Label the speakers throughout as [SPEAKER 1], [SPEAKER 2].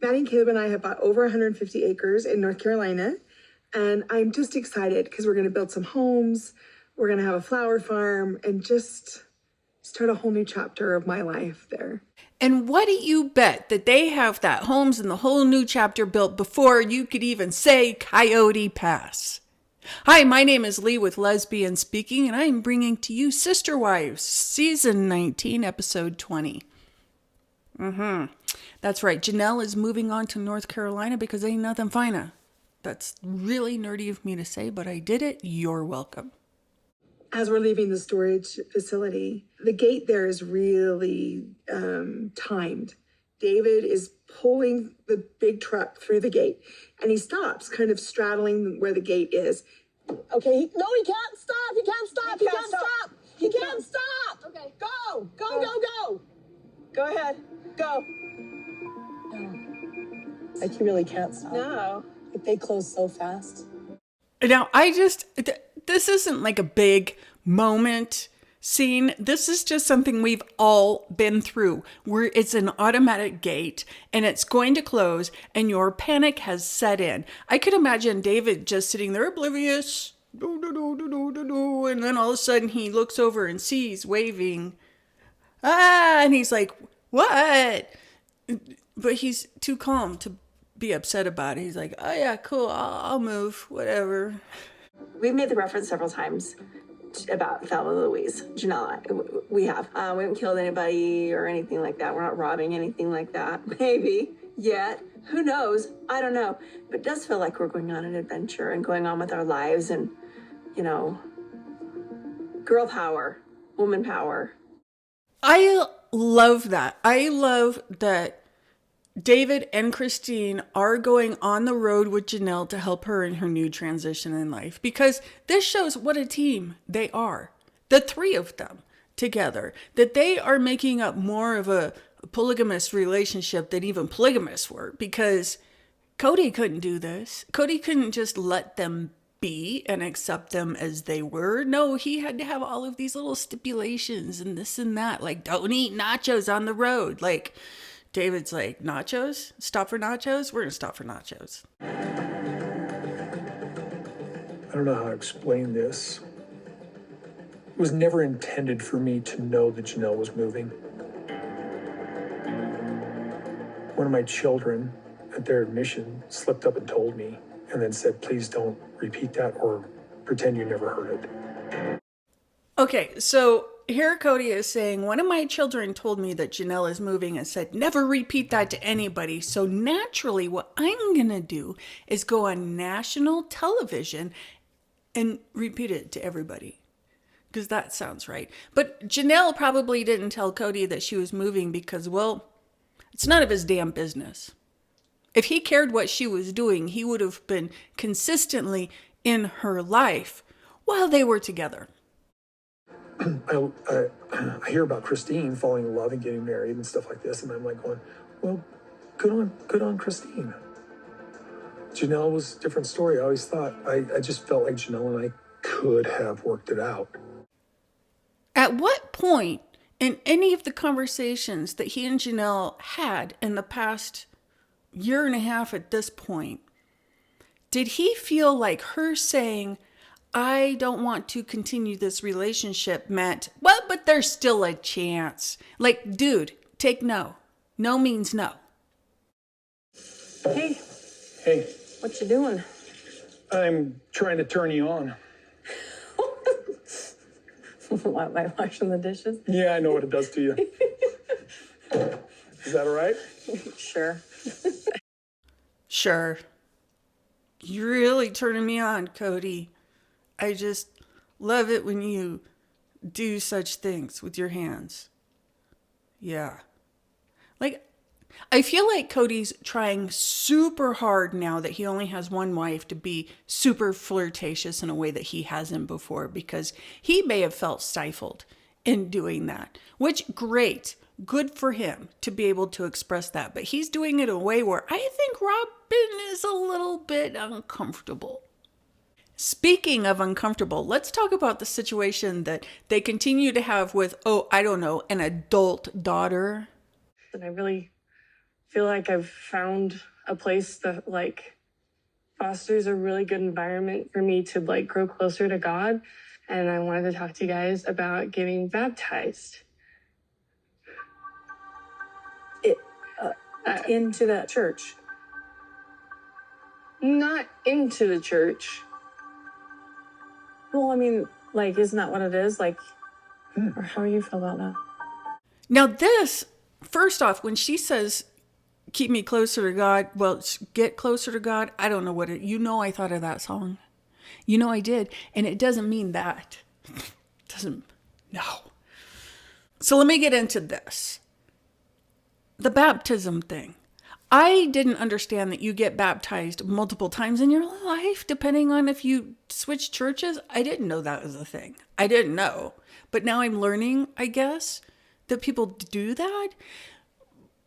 [SPEAKER 1] Maddie and Caleb and I have bought over 150 acres in North Carolina. And I'm just excited because we're going to build some homes. We're going to have a flower farm and just start a whole new chapter of my life there.
[SPEAKER 2] And what do you bet that they have that homes and the whole new chapter built before you could even say Coyote Pass? Hi, my name is Lee with Lesbian Speaking, and I'm bringing to you Sister Wives, Season 19, Episode 20. That's right, Janelle is moving on to North Carolina because ain't nothing finer. That's really nerdy of me to say, but I did it. You're welcome.
[SPEAKER 1] As we're leaving the storage facility, the gate there is really timed. David is pulling the big truck through the gate, and he stops, kind of straddling where the gate is. Okay, no, he can't stop. He can't stop. He can't stop. He can't stop. Okay. Go. Go ahead. Go. No. Like he really can't stop. No. Like they close so fast.
[SPEAKER 2] Now, this isn't like a big moment scene. This is just something we've all been through, where it's an automatic gate and it's going to close and your panic has set in. I could imagine David just sitting there oblivious, and then all of a sudden he looks over and sees waving, and he's like, what? But he's too calm to be upset about it. He's like, oh yeah, cool, I'll move, whatever.
[SPEAKER 3] We've made the reference several times about Thelma and Louise, Janelle. We have. We haven't killed anybody or anything like that. We're not robbing anything like that. Maybe yet. Who knows? I don't know. But it does feel like we're going on an adventure and going on with our lives and, girl power, woman power.
[SPEAKER 2] I love that. I love that David and Christine are going on the road with Janelle to help her in her new transition in life, because this shows what a team they are. The three of them together, that they are making up more of a polygamous relationship than even polygamists were, because Cody couldn't do this. Cody couldn't just let them be and accept them as they were. No, he had to have all of these little stipulations and this and that, like don't eat nachos on the road. Like, David's like, nachos? Stop for nachos? We're going to stop for nachos.
[SPEAKER 4] I don't know how to explain this. It was never intended for me to know that Janelle was moving. One of my children, at their admission, slipped up and told me, and then said, please don't repeat that or pretend you never heard it.
[SPEAKER 2] Okay, so here Cody is saying, one of my children told me that Janelle is moving and said, never repeat that to anybody. So naturally, what I'm going to do is go on national television and repeat it to everybody, because that sounds right. But Janelle probably didn't tell Cody that she was moving because, well, it's none of his damn business. If he cared what she was doing, he would have been consistently in her life while they were together.
[SPEAKER 4] I hear about Christine falling in love and getting married and stuff like this, and I'm like going, well, good on Christine. Janelle was a different story. I always thought, I just felt like Janelle and I could have worked it out.
[SPEAKER 2] At what point in any of the conversations that he and Janelle had in the past year and a half at this point, did he feel like her saying, I don't want to continue this relationship meant, well, but there's still a chance? Like, dude, take no. No means no.
[SPEAKER 3] Hey.
[SPEAKER 4] Hey.
[SPEAKER 3] What you doing?
[SPEAKER 4] I'm trying to turn you on.
[SPEAKER 3] What, am I washing the dishes?
[SPEAKER 4] Yeah, I know what it does to you. Is that all right?
[SPEAKER 3] Sure.
[SPEAKER 2] Sure. You're really turning me on, Cody. I just love it when you do such things with your hands. Yeah. Like, I feel like Cody's trying super hard now that he only has one wife to be super flirtatious in a way that he hasn't before, because he may have felt stifled in doing that, which great. Good for him to be able to express that. But he's doing it in a way where I think Robin is a little bit uncomfortable. Speaking of uncomfortable, let's talk about the situation that they continue to have with, an adult daughter.
[SPEAKER 3] And I really
[SPEAKER 5] feel like I've found a place that like fosters a really good environment for me to like grow closer to God. And I wanted to talk to you guys about getting baptized.
[SPEAKER 3] Into that church.
[SPEAKER 5] Not into the church.
[SPEAKER 3] Well, I mean, like, isn't that what it is? Like, or how do you feel about that?
[SPEAKER 2] Now, this, first off, when she says, keep me closer to God, well, get closer to God, I don't know what it, I thought of that song. I did. And it doesn't mean that. No. So let me get into this. The baptism thing. I didn't understand that you get baptized multiple times in your life, depending on if you switch churches. I didn't know that was a thing. I didn't know. But now I'm learning, I guess, that people do that.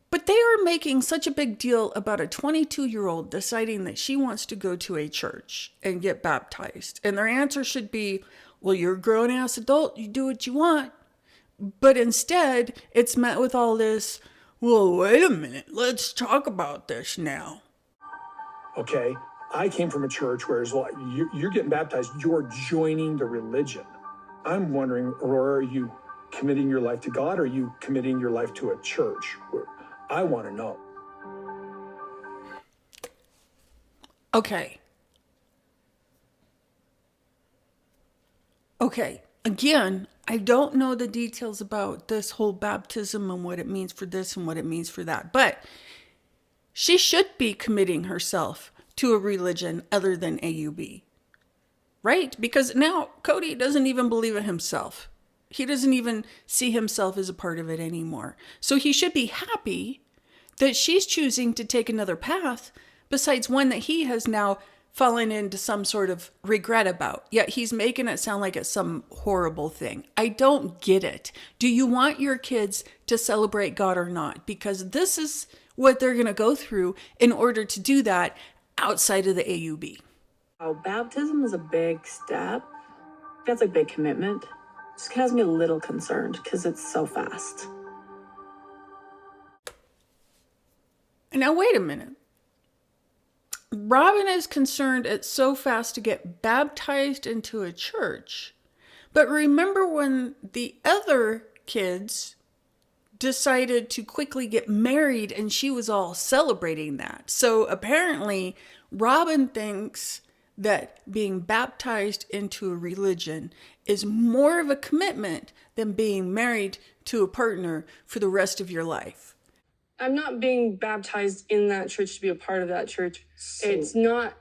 [SPEAKER 2] But they are making such a big deal about a 22-year-old deciding that she wants to go to a church and get baptized. And their answer should be, well, you're a grown-ass adult. You do what you want. But instead, it's met with all this, well, wait a minute. Let's talk about this now.
[SPEAKER 4] Okay, I came from a church where it's like, you're getting baptized, you're joining the religion. I'm wondering, Aurora, are you committing your life to God, or are you committing your life to a church? I want to know.
[SPEAKER 2] Okay. Again, I don't know the details about this whole baptism and what it means for this and what it means for that. But she should be committing herself to a religion other than AUB. Right? Because now Cody doesn't even believe it himself. He doesn't even see himself as a part of it anymore. So he should be happy that she's choosing to take another path besides one that he has now fallen into some sort of regret about. Yet he's making it sound like it's some horrible thing. I don't get it. Do you want your kids to celebrate God or not? Because this is what they're going to go through in order to do that outside of the AUB.
[SPEAKER 3] Oh, baptism is a big step. That's a big commitment. Just has me a little concerned because it's so fast.
[SPEAKER 2] Now, wait a minute. Robin is concerned it's so fast to get baptized into a church. But remember when the other kids decided to quickly get married and she was all celebrating that. So apparently, Robin thinks that being baptized into a religion is more of a commitment than being married to a partner for the rest of your life.
[SPEAKER 5] I'm not being baptized in that church to be a part of that church. It's not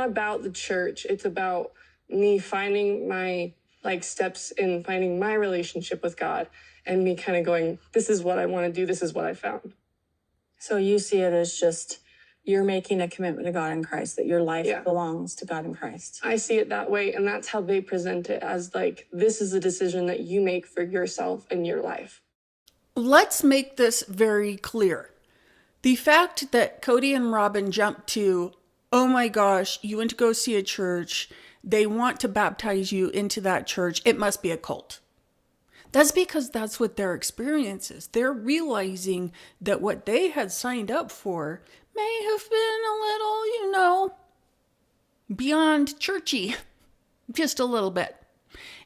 [SPEAKER 5] about the church. It's about me finding my steps in finding my relationship with God and me kind of going, this is what I want to do. This is what I found.
[SPEAKER 3] So you see it as just you're making a commitment to God in Christ, that your life belongs to God in Christ.
[SPEAKER 5] I see it that way. And that's how they present it, as this is a decision that you make for yourself and your life.
[SPEAKER 2] Let's make this very clear. The fact that Cody and Robin jumped to, oh my gosh, you went to go see a church, they want to baptize you into that church, it must be a cult. That's because that's what their experience is. They're realizing that what they had signed up for may have been a little, beyond churchy, just a little bit.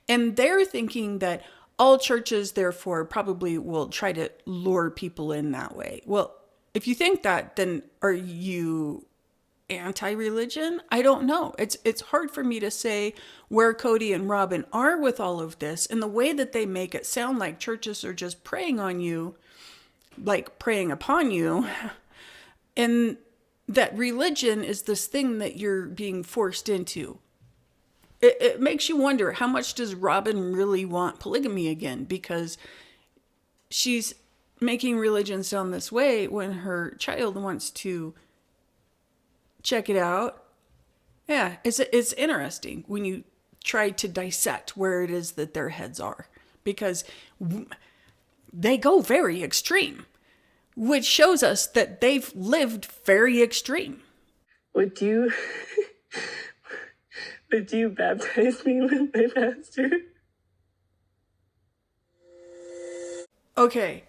[SPEAKER 2] And they're thinking that all churches, therefore, probably will try to lure people in that way. Well, if you think that, then are you anti-religion? I don't know. It's hard for me to say where Cody and Robin are with all of this, and the way that they make it sound like churches are just preying on you, like preying upon you, and that religion is this thing that you're being forced into. It makes you wonder, how much does Robin really want polygamy again? Because she's making religion sound this way when her child wants to check it out. Yeah, it's interesting when you try to dissect where it is that their heads are, because they go very extreme, which shows us that they've lived very extreme.
[SPEAKER 5] Would you baptize me with my pastor?
[SPEAKER 2] Okay.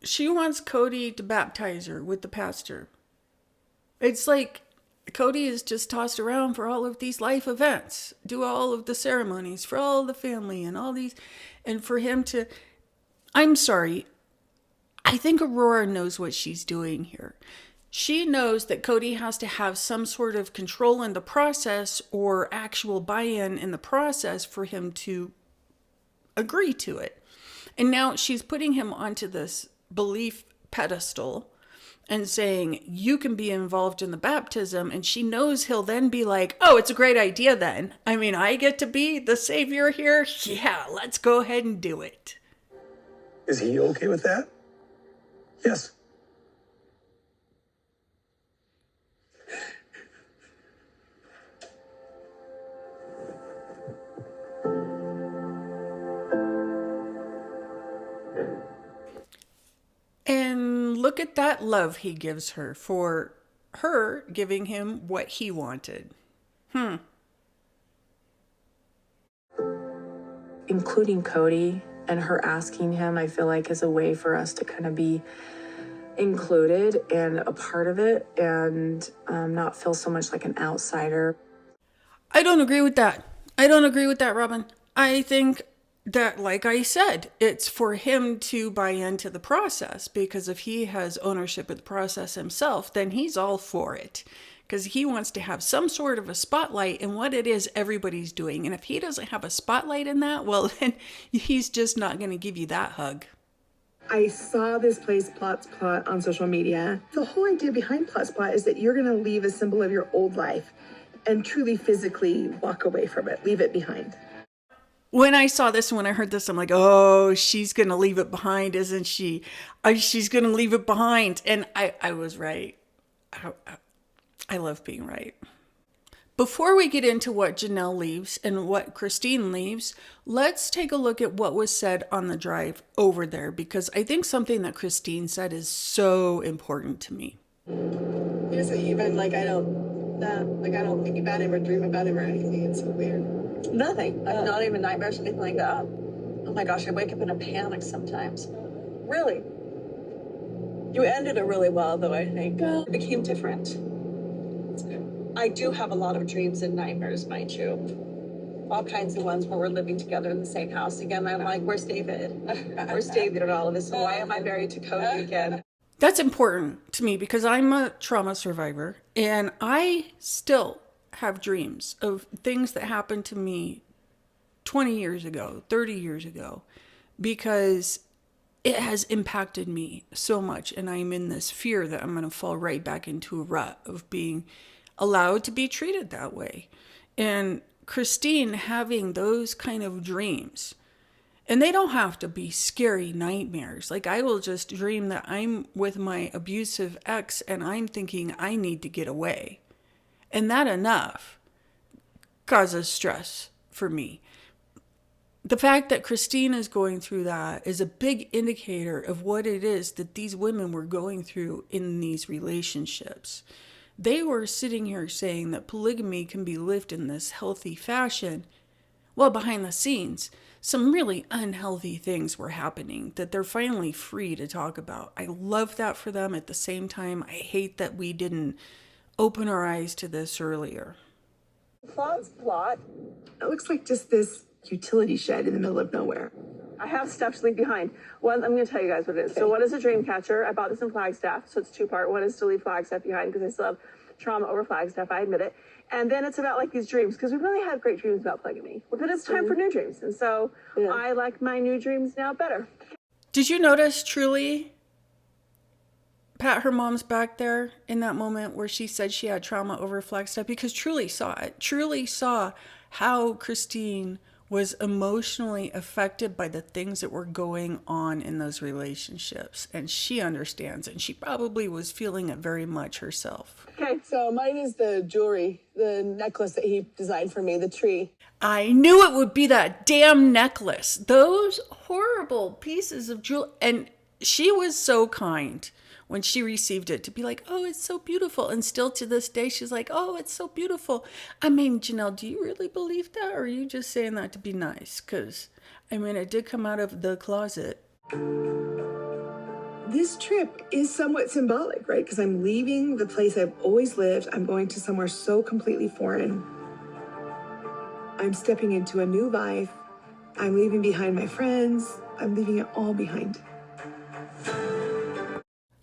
[SPEAKER 2] she wants Cody to baptize her with the pastor. It's like Cody is just tossed around for all of these life events, do all of the ceremonies for all the family and all these, and for him to, I'm sorry, I think Aurora knows what she's doing here. She knows that Cody has to have some sort of control in the process or actual buy-in in the process for him to agree to it. And now she's putting him onto this belief pedestal and saying, you can be involved in the baptism. And she knows he'll then be like, oh, it's a great idea then. I mean, I get to be the savior here. Yeah, let's go ahead and do it.
[SPEAKER 4] Is he okay with that? Yes.
[SPEAKER 2] And look at that love he gives her for her giving him what he wanted.
[SPEAKER 6] Including Cody and her asking him, I feel like is a way for us to kind of be included and a part of it and not feel so much like an outsider.
[SPEAKER 2] I don't agree with that. I don't agree with that, Robin. I think that, like I said, it's for him to buy into the process, because if he has ownership of the process himself, then he's all for it, because he wants to have some sort of a spotlight in what it is everybody's doing. And if he doesn't have a spotlight in that, well, then he's just not going to give you that hug.
[SPEAKER 1] I saw this place, Plot's Plot, on social media. The whole idea behind Plot's Plot is that you're going to leave a symbol of your old life and truly physically walk away from it, leave it behind.
[SPEAKER 2] When I saw this, when I heard this, I'm like, oh, she's going to leave it behind, isn't she? She's going to leave it behind. And I was right. I love being right. Before we get into what Janelle leaves and what Christine leaves, let's take a look at what was said on the drive over there, because I think something that Christine said is so important to me.
[SPEAKER 3] Is it even I don't think about him or dream about him or anything. It's so weird. Nothing. Not even nightmares or anything like that. Oh my gosh, I wake up in a panic sometimes. Really? You ended it really well, though, I think. It became different. I do have a lot of dreams and nightmares, mind you. All kinds of ones where we're living together in the same house again. I'm like, where's David? Where's David and all of this? Why am I married to Cody again?
[SPEAKER 2] That's important to me because I'm a trauma survivor and I still have dreams of things that happened to me 20 years ago, 30 years ago, because it has impacted me so much. And I'm in this fear that I'm going to fall right back into a rut of being allowed to be treated that way. And Christine having those kind of dreams, and they don't have to be scary nightmares. I will just dream that I'm with my abusive ex and I'm thinking I need to get away. And that enough causes stress for me. The fact that Christine is going through that is a big indicator of what it is that these women were going through in these relationships. They were sitting here saying that polygamy can be lived in this healthy fashion. Well, behind the scenes, some really unhealthy things were happening that they're finally free to talk about. I love that for them. At the same time, I hate that we didn't open our eyes to this earlier.
[SPEAKER 3] Plot's Plot.
[SPEAKER 1] It looks like just this utility shed in the middle of nowhere.
[SPEAKER 3] I have stuff to leave behind. One, I'm going to tell you guys what it is. So one is a dream catcher. I bought this in Flagstaff, so it's two-part. One is to leave Flagstaff behind because I still have trauma over Flagstaff, I admit it. And then it's about these dreams, because we really have great dreams about polygamy. But it's time for new dreams. And so I like my new dreams now better.
[SPEAKER 2] Did you notice Truly pat her mom's back there in that moment where she said she had trauma over Flagstaff? Because Truly saw it. Truly saw how Christine was emotionally affected by the things that were going on in those relationships. And she understands it. And she probably was feeling it very much herself.
[SPEAKER 7] Okay, so mine is the jewelry, the necklace that he designed for me, the tree.
[SPEAKER 2] I knew it would be that damn necklace. Those horrible pieces of jewelry. And she was so kind when she received it to be like, oh, it's so beautiful. And still to this day, she's like, oh, it's so beautiful. I mean, Janelle, do you really believe that? Or are you just saying that to be nice? Because, I mean, it did come out of the closet.
[SPEAKER 1] this trip is somewhat symbolic, right? Because I'm leaving the place I've always lived. I'm going to somewhere so completely foreign. I'm stepping into a new life. I'm leaving behind my friends. I'm leaving it all behind.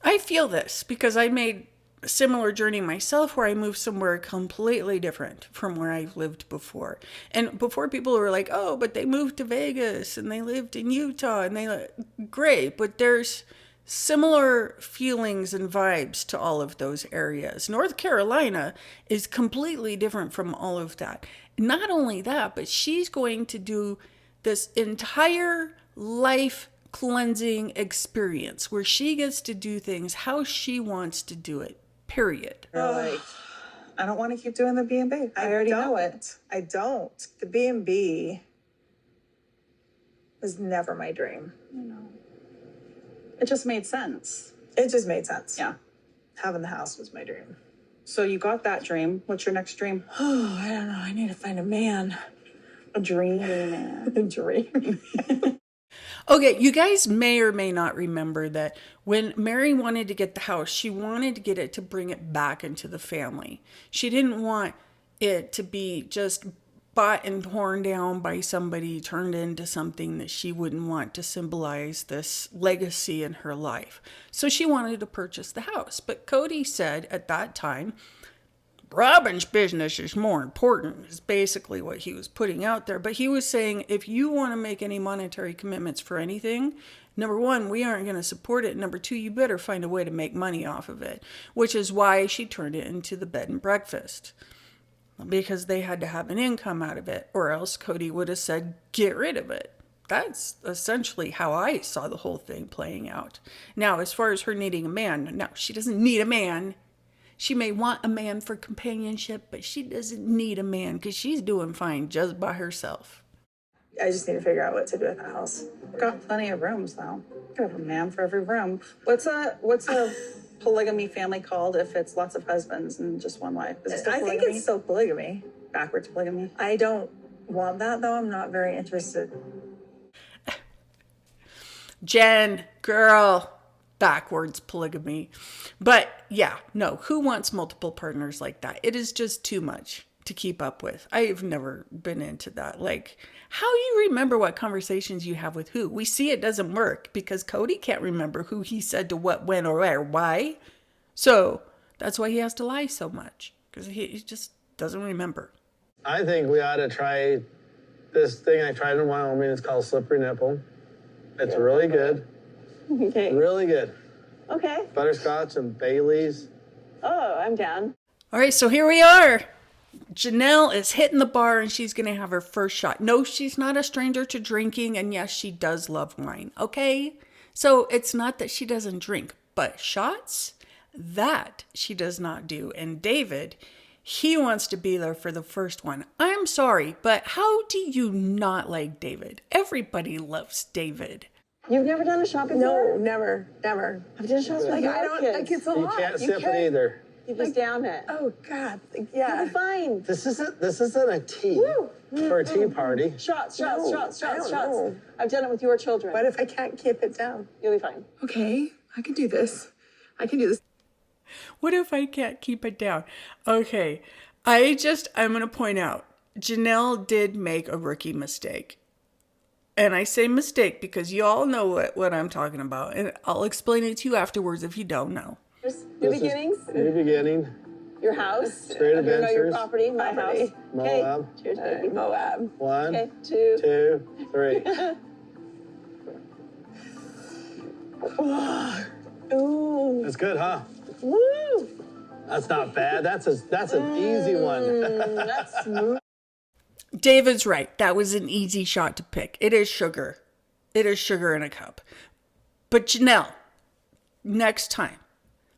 [SPEAKER 2] I feel this because I made a similar journey myself where I moved somewhere completely different from where I've lived before. And before people were like, oh, but they moved to Vegas and they lived in Utah and great, but there's similar feelings and vibes to all of those areas. North Carolina is completely different from all of that. Not only that, but she's going to do this entire life cleansing experience where she gets to do things how she wants to do it, period.
[SPEAKER 8] Like, I don't want to keep doing the B&B. I already know it. I don't. The B&B was never my dream.
[SPEAKER 9] It just made sense.
[SPEAKER 8] It just made sense.
[SPEAKER 9] Yeah.
[SPEAKER 8] Having the house was my dream.
[SPEAKER 9] So you got that dream. What's your next dream?
[SPEAKER 8] Oh, I don't know. I need to find a man.
[SPEAKER 9] A dream man.
[SPEAKER 8] A dream.
[SPEAKER 2] Okay, you guys may or may not remember that when Mary wanted to get the house, she wanted to get it to bring it back into the family. She didn't want it to be just bought and torn down by somebody, turned into something that she wouldn't want to symbolize this legacy in her life. So she wanted to purchase the house. But Cody said at that time, Robin's business is more important, is basically what he was putting out there. But he was saying, if you want to make any monetary commitments for anything, number one, we aren't going to support it. Number two, you better find a way to make money off of it, which is why she turned it into the bed and breakfast, because they had to have an income out of it, or else Cody would have said, get rid of it. That's essentially how I saw the whole thing playing out. Now, as far as her needing a man, no, she doesn't need a man. She may want a man for companionship, but she doesn't need a man because she's doing fine just by herself.
[SPEAKER 8] I just need to figure out what to do with the house.
[SPEAKER 9] We've got plenty of rooms though. We have a man for every room. What's a polygamy family called if it's lots of husbands and just one wife? Is it still
[SPEAKER 8] I think
[SPEAKER 9] polygamy?
[SPEAKER 8] it's still polygamy.
[SPEAKER 9] Backwards polygamy.
[SPEAKER 8] I don't want that though. I'm not very interested.
[SPEAKER 2] Jen, girl, backwards polygamy. But yeah, no, who wants multiple partners like that? It is just too much to keep up with. I've never been into that. Like, how do you remember what conversations you have with who? We see it doesn't work because Cody can't remember who he said to what, when, or where, why. So that's why he has to lie so much, because he just doesn't remember.
[SPEAKER 10] I think we ought to try this thing I tried in Wyoming. It's called Slippery Nipple. It's really good.
[SPEAKER 3] Okay.
[SPEAKER 10] Really good.
[SPEAKER 3] Okay.
[SPEAKER 10] Butterscotch and Bailey's.
[SPEAKER 3] Oh, I'm down.
[SPEAKER 2] All right, so here we are. Janelle is hitting the bar and she's going to have her first shot. No, she's not a stranger to drinking. And yes, she does love wine. Okay. So it's not that she doesn't drink, but shots, that she does not do. And David, he wants to be there for the first one. I'm sorry, but how do you not like David? Everybody loves David.
[SPEAKER 3] You've never done a shot before?
[SPEAKER 7] No, never, never.
[SPEAKER 3] I've done shots with
[SPEAKER 7] Like, I don't, like, it's a
[SPEAKER 10] You
[SPEAKER 7] lot.
[SPEAKER 10] can't
[SPEAKER 7] You
[SPEAKER 10] sip it either.
[SPEAKER 3] You just down it.
[SPEAKER 7] Oh, God. Like,
[SPEAKER 3] You'll
[SPEAKER 7] yeah.
[SPEAKER 3] be fine.
[SPEAKER 10] This isn't a tea for a tea party.
[SPEAKER 3] Shots,
[SPEAKER 7] No,
[SPEAKER 3] shots.
[SPEAKER 7] I don't know.
[SPEAKER 3] I've done it with your children.
[SPEAKER 7] What if I can't keep it down?
[SPEAKER 3] You'll be fine.
[SPEAKER 1] Okay, I can do this. I can do this.
[SPEAKER 2] What if I can't keep it down? Okay, I'm going to point out, Janelle did make a rookie mistake. And I say mistake because you all know what I'm talking about. And I'll explain it to you afterwards if you don't know.
[SPEAKER 3] New beginnings,
[SPEAKER 10] New beginning.
[SPEAKER 3] your house.
[SPEAKER 10] Great
[SPEAKER 3] I'm gonna know your
[SPEAKER 10] adventures.
[SPEAKER 3] property, my house. Okay.
[SPEAKER 10] Moab.
[SPEAKER 3] Cheers, baby.
[SPEAKER 7] Moab.
[SPEAKER 10] One,
[SPEAKER 3] Okay, two.
[SPEAKER 10] 2, 3.
[SPEAKER 7] Ooh.
[SPEAKER 10] That's good, huh?
[SPEAKER 3] Woo!
[SPEAKER 10] That's not bad. That's an easy one.
[SPEAKER 3] That's smooth.
[SPEAKER 2] David's right. That was an easy shot to pick. It is sugar. It is sugar in a cup. But Janelle, next time,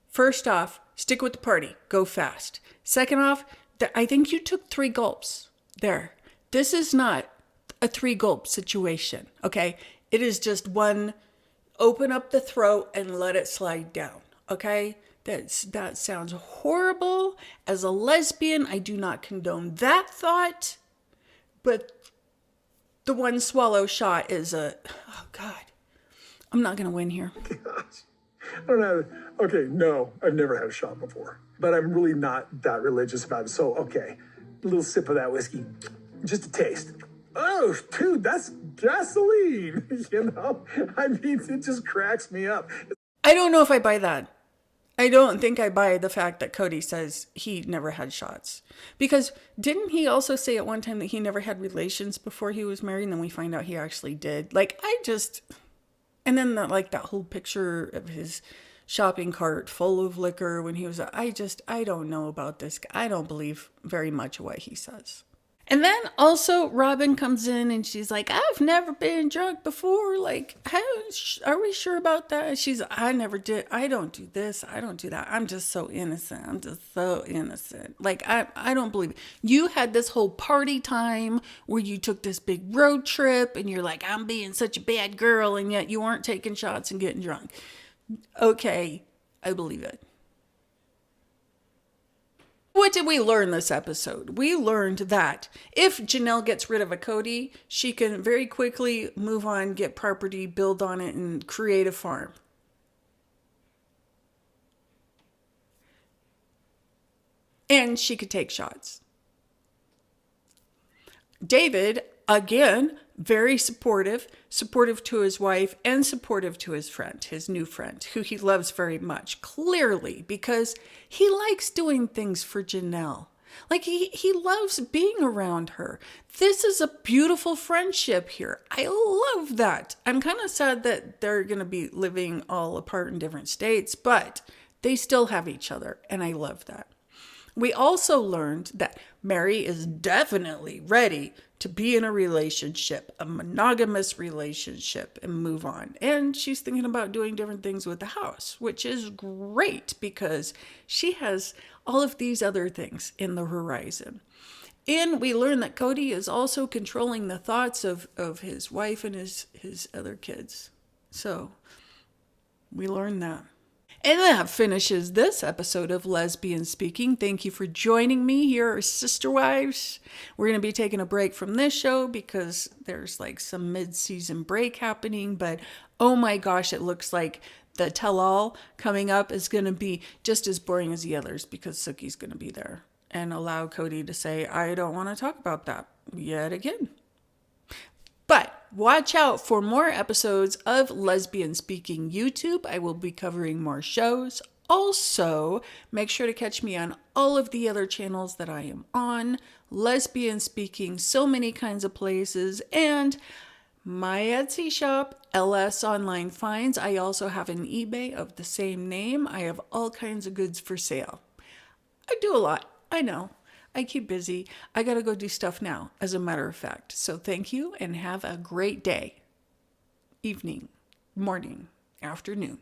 [SPEAKER 2] first off, stick with the party. Go fast. Second off, I think you took 3 gulps there. This is not a 3 gulp situation, okay? It is just one, open up the throat and let it slide down, okay? That sounds horrible. As a lesbian, I do not condone that thought. But the one swallow shot is oh God, I'm not going to win here.
[SPEAKER 4] Gosh. I don't know. Okay, no, I've never had a shot before, but I'm really not that religious about it. So, okay, a little sip of that whiskey, just a taste. Oh, dude, that's gasoline. I mean, it just cracks me up.
[SPEAKER 2] I don't know if I buy that. I don't think I buy the fact that Cody says he never had shots. Because didn't he also say at one time that he never had relations before he was married, and then we find out he actually did? And then that whole picture of his shopping cart full of liquor when he was, I don't know about this guy. I don't believe very much of what he says. And then also Robin comes in and she's like, I've never been drunk before. Like, are we sure about that? She's, I never did. I don't do this. I don't do that. I'm just so innocent. I'm just so innocent. Like, I don't believe it. You had this whole party time where you took this big road trip and you're like, I'm being such a bad girl. And yet you weren't taking shots and getting drunk. Okay, I believe it. What did we learn this episode? We learned that if Janelle gets rid of a Cody, she can very quickly move on, get property, build on it, and create a farm. And she could take shots. David, again, very supportive to his wife and supportive to his friend, his new friend, who he loves very much, clearly, because he likes doing things for Janelle. Like, he loves being around her. This is a beautiful friendship here. I love that. I'm kind of sad that they're going to be living all apart in different states, but they still have each other, and I love that. We also learned that Mary is definitely ready to be in a relationship, a monogamous relationship, and move on. And she's thinking about doing different things with the house, which is great because she has all of these other things in the horizon. And we learn that Cody is also controlling the thoughts of his wife and his other kids. So we learn that. And that finishes this episode of Lesbian Speaking. Thank you for joining me here, Sister Wives. We're going to be taking a break from this show because there's like some mid-season break happening. But oh my gosh, it looks like the tell-all coming up is going to be just as boring as the others because Sookie's going to be there and allow Cody to say, I don't want to talk about that yet again. But watch out for more episodes of Lesbian Speaking YouTube. I will be covering more shows. Also, make sure to catch me on all of the other channels that I am on. Lesbian Speaking, so many kinds of places. And my Etsy shop, LS Online Finds. I also have an eBay of the same name. I have all kinds of goods for sale. I do a lot. I know. I keep busy. I got to go do stuff now, as a matter of fact. So thank you and have a great day, evening, morning, afternoon.